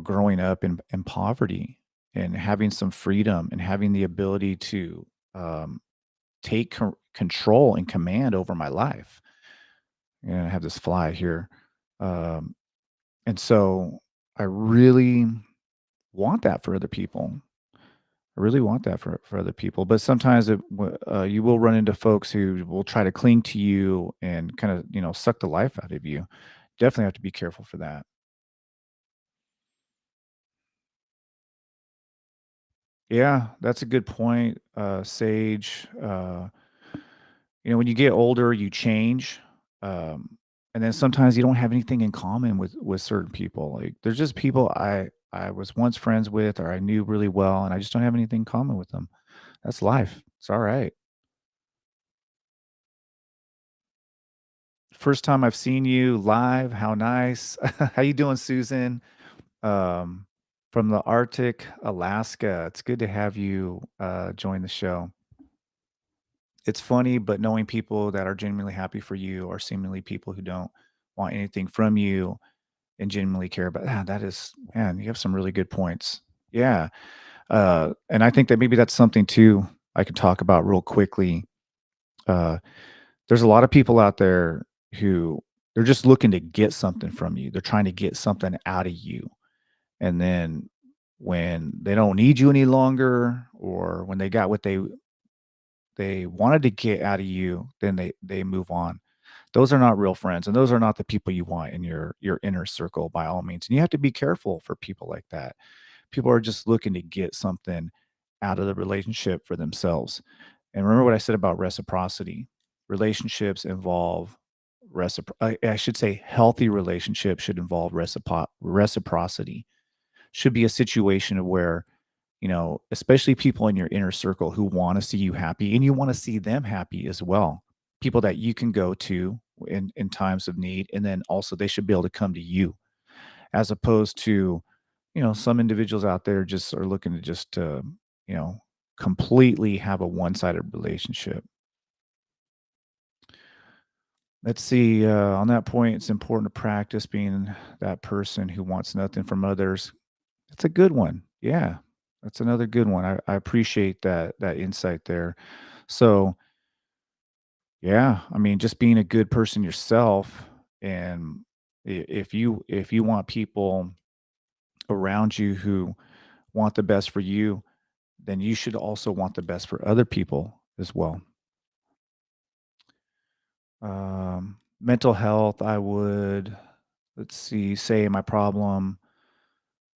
growing up in poverty and having some freedom and having the ability to um, take control and command over my life. And I have this fly here. Um, and so I really want that for other people. I really want that for other people. But sometimes you will run into folks who will try to cling to you and kind of, suck the life out of you. Definitely have to be careful for that. Yeah, that's a good point, Sage. When you get older, you change, and then sometimes you don't have anything in common with certain people. Like, there's just people I was once friends with or I knew really well, and I just don't have anything in common with them. That's life. It's all right. First time I've seen you live. How nice. How you doing, Susan? Um, from the Arctic, Alaska. It's good to have you join the show. It's funny, but knowing people that are genuinely happy for you or seemingly people who don't want anything from you and genuinely care about that is, man, you have some really good points. Yeah. And I think that maybe that's something too I could talk about real quickly. Uh, there's a lot of people out there who they're just looking to get something from you. They're trying to get something out of you. And then when they don't need you any longer, or when they got what they wanted to get out of you, then they move on. Those are not real friends, and those are not the people you want in your inner circle by all means. And you have to be careful for people like that. People are just looking to get something out of the relationship for themselves. And remember what I said about reciprocity. Relationships involve I should say healthy relationships should involve reciprocity. Should be a situation where, especially people in your inner circle who want to see you happy and you want to see them happy as well. People that you can go to in times of need, and then also they should be able to come to you, as opposed to, some individuals out there just are looking to just you know, completely have a one-sided relationship. Let's see. On that point, it's important to practice being that person who wants nothing from others. That's a good one. Yeah, that's another good one. I appreciate that insight there. So, yeah, I mean, just being a good person yourself, and if you want people around you who want the best for you, then you should also want the best for other people as well. Mental health, I would, let's see, say my problem.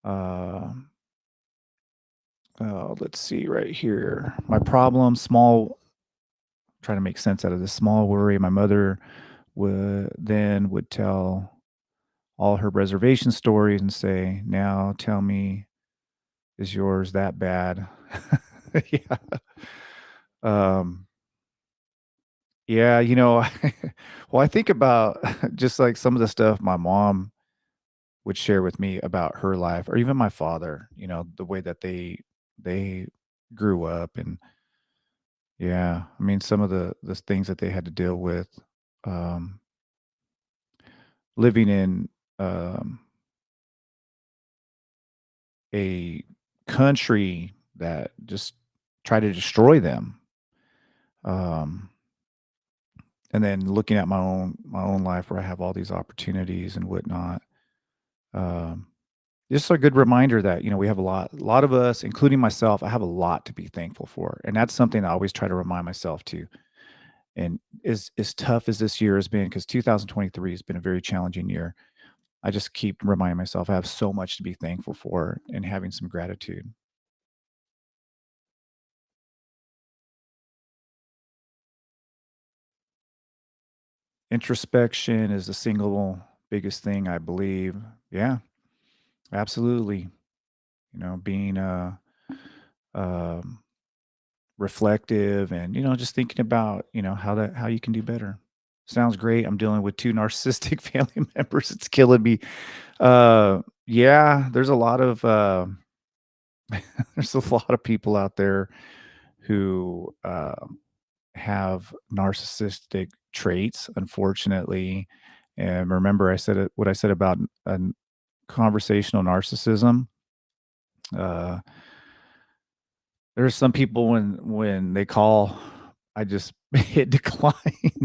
Uh, let's see right here. My problem, small, trying to make sense out of this small worry. My mother would tell all her reservation stories and say, "Now tell me, is yours that bad?" Yeah. Um, yeah, well, I think about just like some of the stuff my mom would share with me about her life, or even my father, the way that they grew up. And yeah, I mean, some of the things that they had to deal with, um, living in um, a country that just tried to destroy them. Um, and then looking at my own life where I have all these opportunities and whatnot. Um, just a good reminder that, we have a lot of us, including myself, I have a lot to be thankful for. And that's something I always try to remind myself too. And as tough as this year has been, because 2023 has been a very challenging year, I just keep reminding myself I have so much to be thankful for and having some gratitude. Introspection is the single biggest thing I believe. Yeah, absolutely. Being um, reflective and, just thinking about, how you can do better. Sounds great. I'm dealing with two narcissistic family members. It's killing me. Yeah, there's a lot of there's a lot of people out there who have narcissistic traits, unfortunately. And remember, I said what I said about conversational narcissism. Uh, there's some people when they call, I just hit decline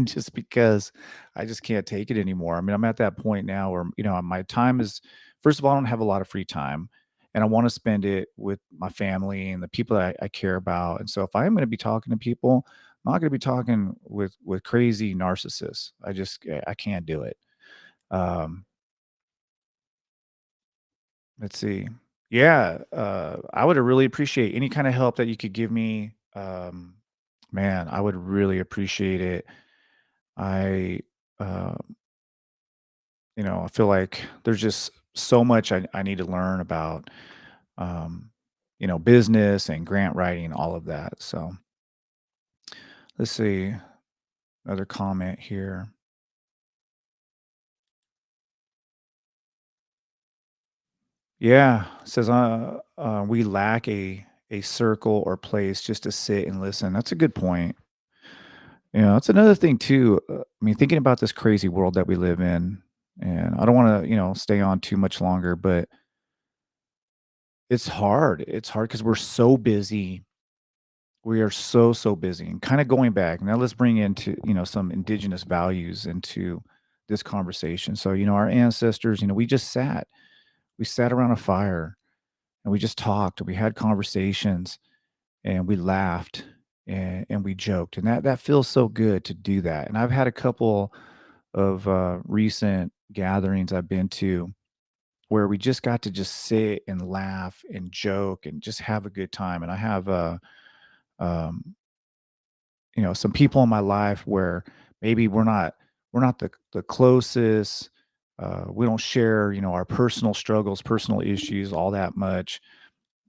just because I just can't take it anymore. I mean, I'm at that point now where, my time is first of all, I don't have a lot of free time, and I wanna spend it with my family and the people that I care about, and so if I am gonna be talking to people, I'm not gonna be talking with crazy narcissists. I can't do it. Um, let's see. Yeah, I would really appreciate any kind of help that you could give me. Man, I would really appreciate it. I, uh, I feel like there's just so much I need to learn about, um, business and grant writing, all of that. So let's see another comment here. Yeah, it says, we lack a circle or place just to sit and listen. That's a good point. Yeah, that's another thing too. I mean, thinking about this crazy world that we live in, and I don't want to, stay on too much longer, but it's hard. It's hard because we're so busy. We are so busy. And kind of going back now, let's bring into some indigenous values into this conversation. So, our ancestors, we sat around a fire and we just talked. We had conversations and we laughed and we joked, and that feels so good to do that. And I've had a couple of recent gatherings I've been to where we just got to just sit and laugh and joke and just have a good time. And I have um, some people in my life where maybe we're not the closest. We don't share our personal struggles, personal issues all that much,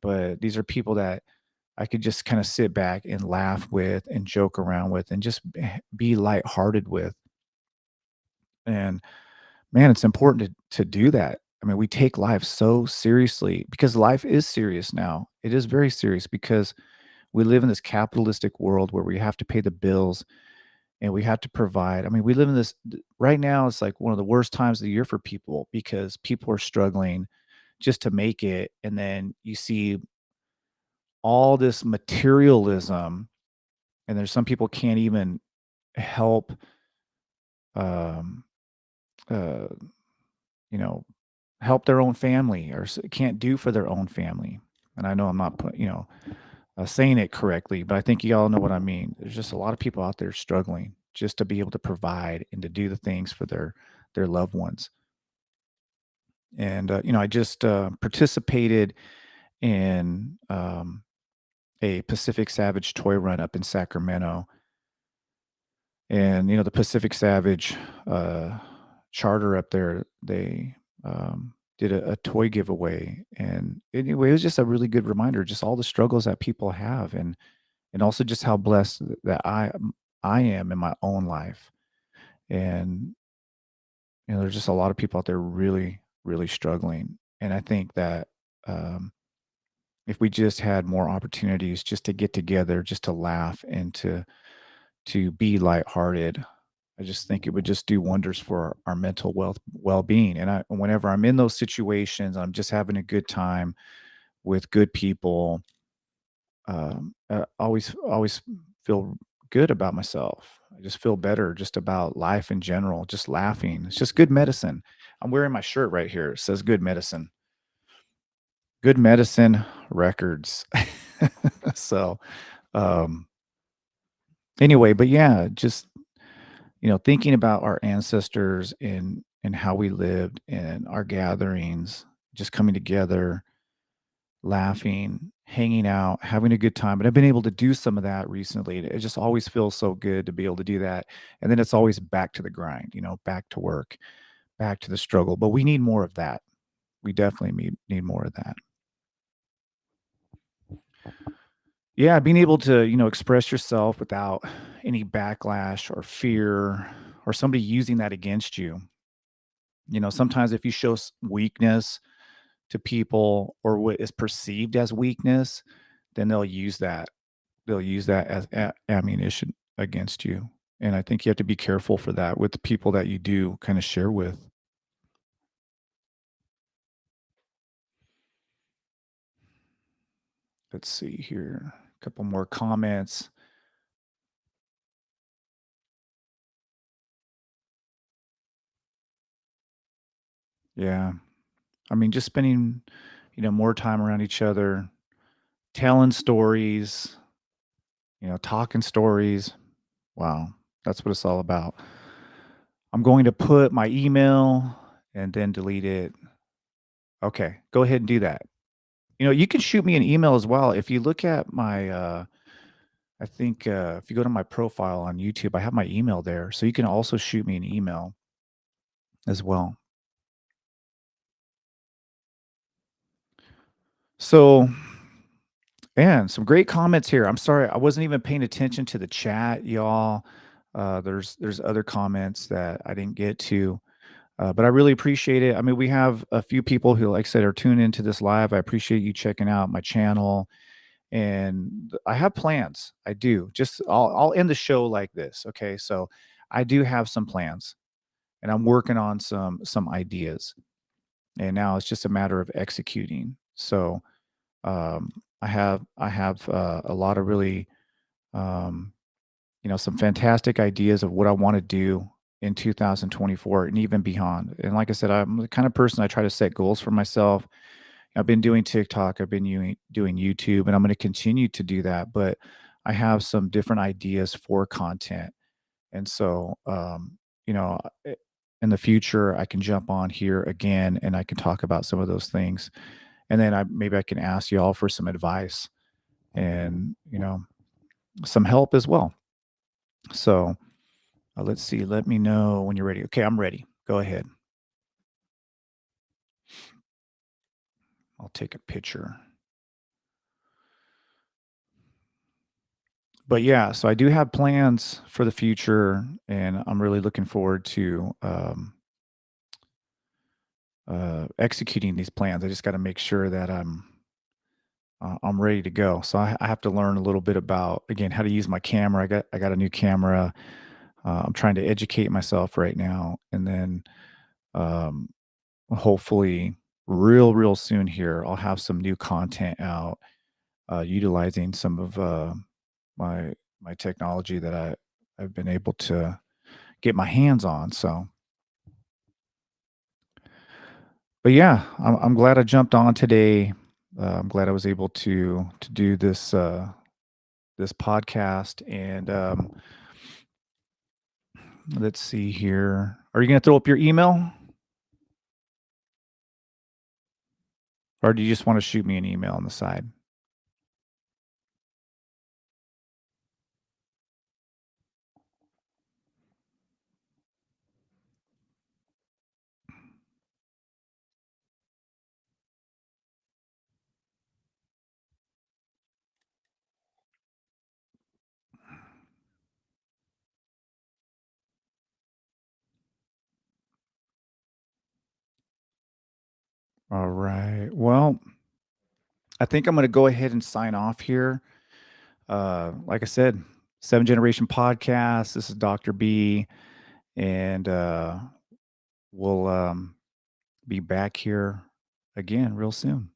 but these are people that I could just kind of sit back and laugh with and joke around with and just be lighthearted with. And man, it's important to do that. I mean, we take life so seriously because life is serious now. It is very serious because we live in this capitalistic world where we have to pay the bills and we have to provide. I mean, we live in right now. It's like one of the worst times of the year for people because people are struggling just to make it. And then you see all this materialism, and there's some people can't even help, um, uh, you know, help their own family or can't do for their own family. And I know I'm not saying it correctly, but I think you all know what I mean. There's just a lot of people out there struggling just to be able to provide and to do the things for their loved ones. And I just participated in a Pacific Savage toy run up in Sacramento, and the Pacific Savage charter up there, they did a toy giveaway, and anyway, it was just a really good reminder, just all the struggles that people have, and also just how blessed that I am in my own life. And there's just a lot of people out there really, really struggling. And I think that um, if we just had more opportunities just to get together, just to laugh and to be lighthearted, I just think it would just do wonders for our mental well-being. And whenever I'm in those situations, I'm just having a good time with good people. Always feel good about myself. I just feel better just about life in general, just laughing. It's just good medicine. I'm wearing my shirt right here. It says good medicine. Good medicine records. So, um, anyway, but yeah, just, thinking about our ancestors and how we lived and our gatherings, just coming together, laughing, hanging out, having a good time. And I've been able to do some of that recently. It just always feels so good to be able to do that. And then it's always back to the grind, back to work, back to the struggle. But we need more of that. We definitely need more of that. Yeah, being able to, express yourself without any backlash or fear or somebody using that against you. Sometimes if you show weakness to people or what is perceived as weakness, then they'll use that as ammunition against you. And I think you have to be careful for that with the people that you do kind of share with. Let's see here. A couple more comments. Yeah. I mean, just spending, more time around each other, telling stories, talking stories. Wow. That's what it's all about. I'm going to put my email and then delete it. Okay. Go ahead and do that. You can shoot me an email as well. If you look at my, I think if you go to my profile on YouTube, I have my email there. So you can also shoot me an email as well. So, and some great comments here. I'm sorry, I wasn't even paying attention to the chat, y'all. There's other comments that I didn't get to, but I really appreciate it. I mean, we have a few people who, like I said, are tuned into this live. I appreciate you checking out my channel, and I have plans. I do. Just I'll end the show like this. Okay, so I do have some plans, and I'm working on some ideas, and now it's just a matter of executing. So I have a lot of really um, some fantastic ideas of what I want to do in 2024 and even beyond. And like I said, I'm the kind of person I try to set goals for myself. I've been doing TikTok, I've been doing YouTube, and I'm going to continue to do that. But I have some different ideas for content, and so in the future, I can jump on here again and I can talk about some of those things. And then maybe I can ask you all for some advice and some help as well. So let's see. Let me know when you're ready. Okay, I'm ready. Go ahead. I'll take a picture. But yeah, so I do have plans for the future, and I'm really looking forward to executing these plans. I just got to make sure that I'm ready to go. So I have to learn a little bit about again how to use my camera. I got a new camera. I'm trying to educate myself right now, and then um, hopefully, real soon here, I'll have some new content out utilizing some of my my technology that I've been able to get my hands on. So, but yeah, I'm glad I jumped on today. I'm glad I was able to do this podcast. And let's see here. Are you going to throw up your email, or do you just want to shoot me an email on the side? All right. Well, I think I'm going to go ahead and sign off here. Like I said, Seven Generation Podcast. This is Dr. B, and we'll be back here again real soon.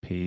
Peace.